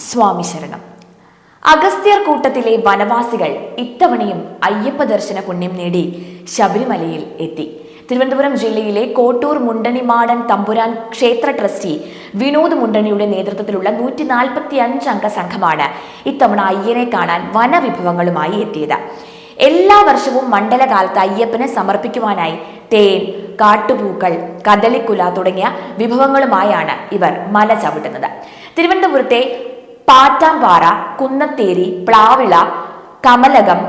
സ്വാമി ശരണം. അഗസ്ത്യർ കൂട്ടത്തിലെ വനവാസികൾ ഇത്തവണയും അയ്യപ്പ ദർശന പുണ്യം നേടി ശബരിമലയിൽ എത്തി. തിരുവനന്തപുരം ജില്ലയിലെ കോട്ടൂർ മുണ്ടണിമാടൻ തമ്പുരാൻ ക്ഷേത്ര ട്രസ്റ്റി വിനോദ് മുണ്ടണിയുടെ നേതൃത്വത്തിലുള്ള 145 അംഗ സംഘമാണ് ഇത്തവണ അയ്യനെ കാണാൻ വനവിഭവങ്ങളുമായി എത്തിയത്. എല്ലാ വർഷവും മണ്ഡലകാലത്ത് അയ്യപ്പന് സമർപ്പിക്കുവാനായി തേൻ, കാട്ടുപൂക്കൾ, കദളിക്കുല തുടങ്ങിയ വിഭവങ്ങളുമായാണ് ഇവർ മല ചവിട്ടുന്നത്. തിരുവനന്തപുരത്തെ പാറ്റാമ്പാറ, കുന്നത്തേരി, പ്ലാവിള, കമലകം,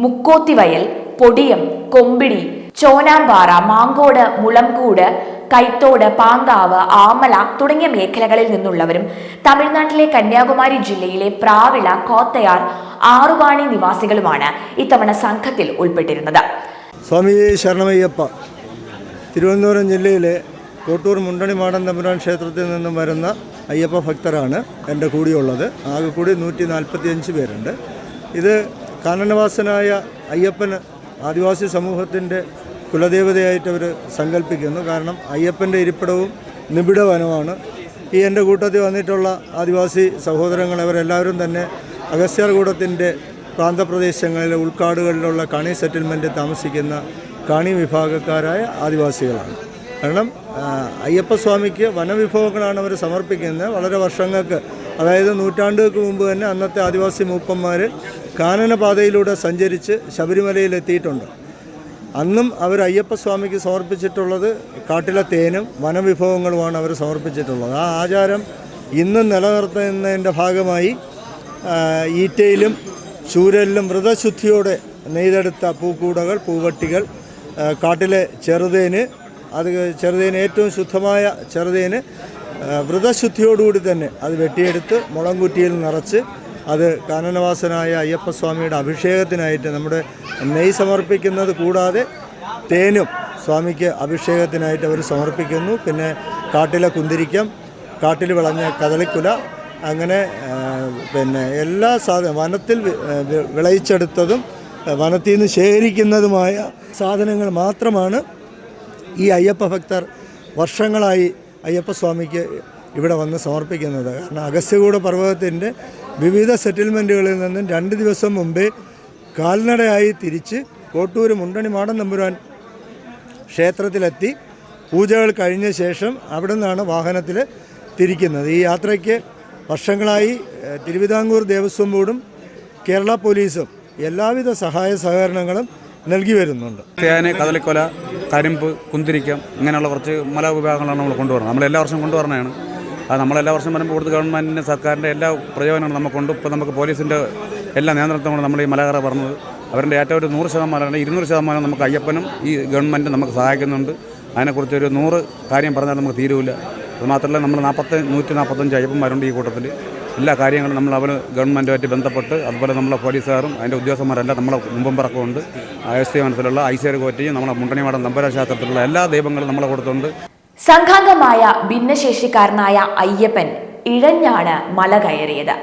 മുക്കോത്തിവയൽ, പൊടിയം, കൊമ്പിടി, ചോനാമ്പാറ, മാങ്കോട്, മുളംകൂട്, കൈത്തോട്, പാങ്കാവ്, ആമല തുടങ്ങിയ മേഖലകളിൽ നിന്നുള്ളവരും തമിഴ്നാട്ടിലെ കന്യാകുമാരി ജില്ലയിലെ പ്രാവിള, കോത്തയാർ, ആറുവാണി നിവാസികളുമാണ് ഇത്തവണ സംഘത്തിൽ ഉൾപ്പെട്ടിരുന്നത്. സ്വാമി ശരണമയ്യപ്പ തിരുവനന്തപുരം ജില്ലയിലെ കോട്ടൂർ മുണ്ടണിമാടൻ തമ്പുരാൻ ക്ഷേത്രത്തിൽ നിന്നും വരുന്ന അയ്യപ്പ ഭക്തരാണ് എൻ്റെ കൂടിയുള്ളത്. ആകെ കൂടി 145 പേരുണ്ട്. ഇത് കാനനവാസനായ അയ്യപ്പന് ആദിവാസി സമൂഹത്തിൻ്റെ കുലദേവതയായിട്ട് അവർ സങ്കല്പിക്കുന്നു. കാരണം അയ്യപ്പൻ്റെ ഇരിപ്പിടവും നിബിഡ വനമാണ്. ഈ എൻ്റെ കൂട്ടത്തിൽ വന്നിട്ടുള്ള ആദിവാസി സഹോദരങ്ങൾ അവരെല്ലാവരും തന്നെ അഗസ്ത്യർകൂടത്തിൻ്റെ പ്രാന്തപ്രദേശങ്ങളിലെ ഉൾക്കാടുകളിലുള്ള കാണി സെറ്റിൽമെൻറ്റിൽ താമസിക്കുന്ന കാണി വിഭാഗക്കാരായ ആദിവാസികളാണ്. കാരണം അയ്യപ്പസ്വാമിക്ക് വനവിഭവങ്ങളാണ് അവർ സമർപ്പിക്കുന്നത്. വളരെ വർഷങ്ങൾക്ക്, അതായത് നൂറ്റാണ്ടുകൾക്ക് മുമ്പ് തന്നെ അന്നത്തെ ആദിവാസി മൂപ്പന്മാർ കാനനപാതയിലൂടെ സഞ്ചരിച്ച് ശബരിമലയിലെത്തിയിട്ടുണ്ട്. അന്നും അവർ അയ്യപ്പസ്വാമിക്ക് സമർപ്പിച്ചിട്ടുള്ളത് കാട്ടിലെ തേനും വനവിഭവങ്ങളുമാണ് അവർ സമർപ്പിച്ചിട്ടുള്ളത്. ആ ആചാരം ഇന്നും നിലനിർത്തുന്നതിൻ്റെ ഭാഗമായി ഈറ്റയിലും ചൂരലിലും വ്രതശുദ്ധിയോടെ നെയ്തെടുത്ത പൂക്കൂടകൾ, പൂവട്ടികൾ, കാട്ടിലെ ചെറുതേന്, അത് ചെറുതേന് ഏറ്റവും ശുദ്ധമായ ചെറുതേന് വ്രതശുദ്ധിയോടുകൂടി തന്നെ അത് വെട്ടിയെടുത്ത് മുളംകുറ്റിയിൽ നിറച്ച് അത് കാനനവാസനായ അയ്യപ്പസ്വാമിയുടെ അഭിഷേകത്തിനായിട്ട് നമ്മുടെ നെയ്യ് സമർപ്പിക്കുന്നത് കൂടാതെ തേനും സ്വാമിക്ക് അഭിഷേകത്തിനായിട്ട് അവർ സമർപ്പിക്കുന്നു. പിന്നെ കാട്ടിലെ കുന്തിരിക്കം, കാട്ടിൽ വിളഞ്ഞ കദളിക്കുല, അങ്ങനെ പിന്നെ എല്ലാ വനത്തിൽ വിളയിച്ചെടുത്തതും വനത്തിൽ നിന്ന് ശേഖരിക്കുന്നതുമായ സാധനങ്ങൾ മാത്രമാണ് ഈ അയ്യപ്പ ഭക്തർ വർഷങ്ങളായി അയ്യപ്പസ്വാമിക്ക് ഇവിടെ വന്ന് സമർപ്പിക്കുന്നത്. കാരണം അഗസ്ത്യകൂട പർവ്വതത്തിൻ്റെ വിവിധ സെറ്റിൽമെൻറ്റുകളിൽ നിന്നും 2 ദിവസം മുമ്പേ കാൽനടയായി തിരിച്ച് കോട്ടൂർ മുണ്ടണിമാടൻ തമ്പുരാൻ ക്ഷേത്രത്തിലെത്തി പൂജകൾ കഴിഞ്ഞ ശേഷം അവിടെ നിന്നാണ് വാഹനത്തിൽ തിരിക്കുന്നത്. ഈ യാത്രയ്ക്ക് വർഷങ്ങളായി തിരുവിതാംകൂർ ദേവസ്വം ബോർഡും കേരള പോലീസും എല്ലാവിധ സഹായ സഹകരണങ്ങളും നൽകി വരുന്നുണ്ട്. തേന്, കദളിക്കൊല, കരിമ്പ്, കുന്തിരിക്കം ഇങ്ങനെയുള്ള കുറച്ച് മല വിഭാഗങ്ങളാണ് നമ്മൾ കൊണ്ടുവരുന്നത്. നമ്മളെല്ലാ വർഷവും കൊണ്ടുവരണതാണ്. അത് നമ്മളെല്ലാ വർഷം വരുമ്പോൾ കൊടുത്ത് ഗവൺമെൻറ്റിൻ്റെ സർക്കാരിൻ്റെ എല്ലാ പ്രയോജനങ്ങളും നമുക്കുണ്ട്. ഇപ്പോൾ നമുക്ക് പോലീസിൻ്റെ എല്ലാ നിയന്ത്രണത്തോടെ നമ്മൾ ഈ മലകയറ പറഞ്ഞത് അവരുടെ ഏറ്റവും ഒരു 100% 200% നമുക്ക് അയ്യപ്പനും ഈ ഗവൺമെൻറ്റും നമുക്ക് സഹായിക്കുന്നുണ്ട്. അതിനെക്കുറിച്ചൊരു 100 കാര്യം പറഞ്ഞാൽ നമുക്ക് തീരുമില്ല. അതുമാത്രമല്ല, നമ്മൾ 145 അയ്യപ്പന്മാരുണ്ട് ഈ കൂട്ടത്തിൽ. എല്ലാ കാര്യങ്ങളും നമ്മൾ അവർ ഗവൺമെൻറ്റുമായിട്ട് ബന്ധപ്പെട്ട്, അതുപോലെ നമ്മളെ പോലീസുകാരും അതിൻ്റെ ഉദ്യോഗസ്ഥന്മാരെല്ലാം നമ്മളെ മുമ്പും പറക്കമുണ്ട്. അഗസ്ത്യ വനത്തിലുള്ള ഐശ്വര്യ കോറ്റയും നമ്മളെ മുണ്ടണിമാടൻ തമ്പുരാൻ ക്ഷേത്രത്തിലുള്ള എല്ലാ ദൈവങ്ങളും നമ്മളെ കൊടുത്തുണ്ട്. സംഘാംഗമായ ഭിന്നശേഷിക്കാരനായ അയ്യപ്പൻ ഇഴഞ്ഞാണ് മല കയറിയത്.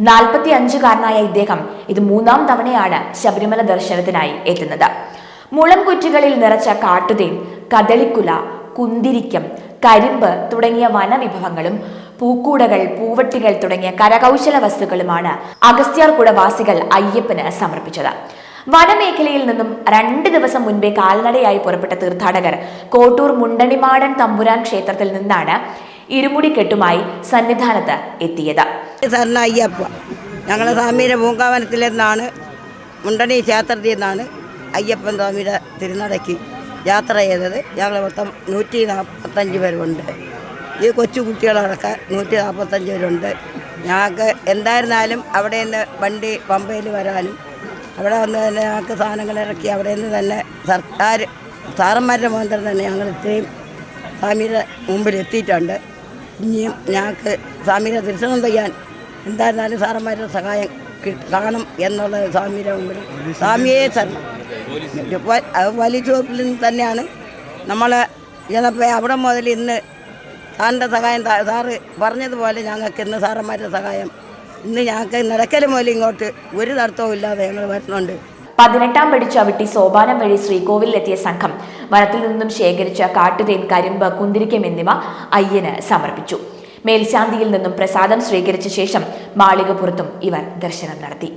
45കാരനായ ഇദ്ദേഹം ഇത് 3ാം തവണയാണ് ശബരിമല ദർശനത്തിനായി എത്തുന്നത്. മുളംകുറ്റികളിൽ നിറച്ച കാട്ടുതേൻ, കദളിക്കുല, കുന്തിരിക്കം, കരിമ്പ് തുടങ്ങിയ വനവിഭവങ്ങളും പൂക്കൂടകൾ, പൂവട്ടികൾ തുടങ്ങിയ കരകൗശല വസ്തുക്കളുമാണ് അഗസ്ത്യർകൂടവാസികൾ അയ്യപ്പന് സമർപ്പിച്ചത്. വനമേഖലയിൽ നിന്നും 2 ദിവസം മുൻപേ കാൽനടയായി പുറപ്പെട്ട തീർത്ഥാടകർ കോട്ടൂർ മുണ്ടണിമാടൻ തമ്പുരാൻ ക്ഷേത്രത്തിൽ നിന്നാണ് ഇരുമുടിക്കെട്ടുമായി സന്നിധാനത്ത് എത്തിയത്. അയ്യപ്പ, ഞങ്ങൾ സ്വാമിയുടെ പൂങ്കാവനത്തിൽ നിന്നാണ്, മുണ്ടണി ക്ഷേത്രത്തിൽ നിന്നാണ് അയ്യപ്പൻ സ്വാമിയുടെ തിരുനടയ്ക്ക് യാത്ര ചെയ്തത്. ഞങ്ങൾ മൊത്തം 145 പേരുണ്ട്. ഈ കൊച്ചു കുട്ടികളടക്കം 145 പേരുണ്ട്. ഞങ്ങൾക്ക് എന്തായിരുന്നാലും അവിടെ നിന്ന് വണ്ടി പമ്പയിൽ വരാനും അവിടെ വന്ന് തന്നെ ഞങ്ങൾക്ക് സാധനങ്ങൾ ഇറക്കി അവിടെ നിന്ന് തന്നെ സർക്കാർ സാറന്മാരുടെ മുഖാന്തരം തന്നെ ഞങ്ങൾ ഇത്രയും സ്വാമിയുടെ മുമ്പിൽ എത്തിയിട്ടുണ്ട്. ഇനിയും ഞങ്ങൾക്ക് സ്വാമിയുടെ ദർശനം ചെയ്യാൻ എന്തായിരുന്നാലും സാറന്മാരുടെ സഹായം കാണും എന്നുള്ളത് സ്വാമിയുടെ മുമ്പിൽ സ്വാമിയെ തരണം. വലിയ ഷോപ്പിൽ നിന്ന് തന്നെയാണ് നമ്മൾ ചെന്നപ്പോൾ അവിടെ മുതൽ ഇന്ന് സാറിൻ്റെ സഹായം സാറ് പറഞ്ഞതുപോലെ ഞങ്ങൾക്ക് ഇന്ന് സാറന്മാരുടെ സഹായം ഇന്ന് ഞങ്ങൾക്ക് നടക്കൽ മുതൽ ഇങ്ങോട്ട് ഒരു തടസ്സവും ഇല്ലാതെ ഞങ്ങൾ വരുന്നുണ്ട്. 18ാം പടി ചവിട്ടി സോപാനം വഴി ശ്രീകോവിലെത്തിയ സംഘം വനത്തിൽ നിന്നും ശേഖരിച്ച കാട്ടുതേൻ, കരിമ്പ്, കുന്തിരിക്കം എന്നിവ അയ്യന് സമർപ്പിച്ചു. മേൽശാന്തിയിൽ നിന്നും പ്രസാദം സ്വീകരിച്ച ശേഷം മാളികപ്പുറത്തും ഇവർ ദർശനം നടത്തി.